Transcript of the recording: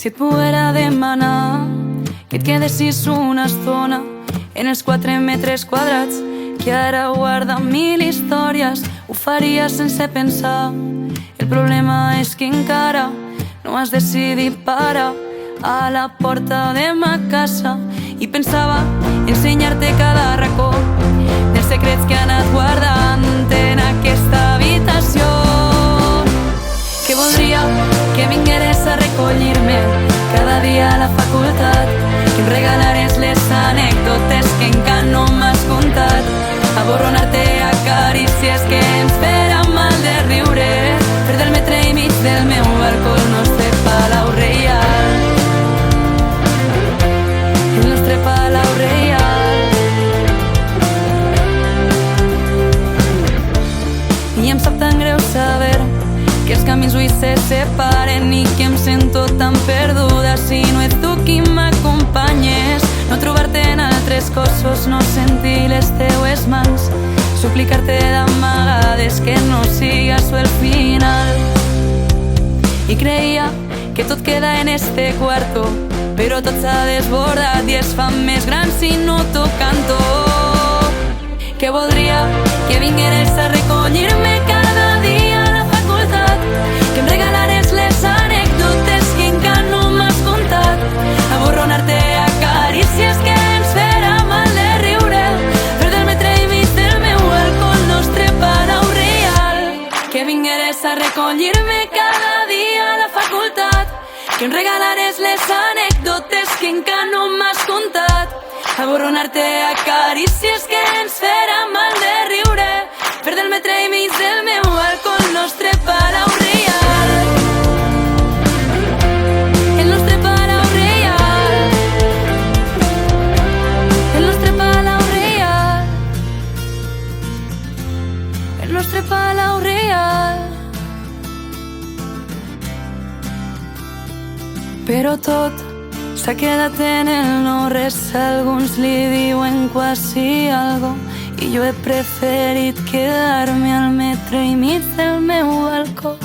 Si et poguera demanar que et quedessis una estona en els 4 metres quadrats que ara guarda 1000 històries, ho faria sense pensar. El problema és que encara no has decidit parar a la porta de ma casa i pensava ensenyar-te cada racó dels secrets que he anat guardant en aquesta habitació. Que voldria que vingueres a recollir-me cada dia a la facultat, que em regalares les anècdotes que encara no m'has contat, aborronar-te a carícies que ens farà mal de riure, fer del metre i mig del meu balcó el nostre palau reial, el nostre palau reial. I em sap tan greu saber que els camins avui se separen i que em sento tan perduda si no ets tu qui m'acompanyes. No trobar-te en altres cossos, no sentir les teues mans, suplicar-te d'amagades que no siga això el final. I creia que tot queda en este cuarto, però tot s'ha desbordat i es fa més gran si no t'ho canto. Que voldria que vingueres a recollir-me cada dia a la facultat, que em regalares les anècdotes que encara no m'has contat, aborronar-te a carícies que ens farà mal de riure, fer del metre i mig del meu balcó el nostre palau reial. Que vingueres a recollir-me cada dia a la facultat, que em regalares les anècdotes que encara no m'has contat, aborronar-te a carícies que ens farà mal de riure, fer del metre i mig del meu balcó el nostre palau reial, el nostre palau reial, el nostre palau reial, el nostre palau reial. Però tot s'ha quedat en el no res, alguns li diuen quasi algo i jo he preferit quedar-me al metre i mig del meu balcó.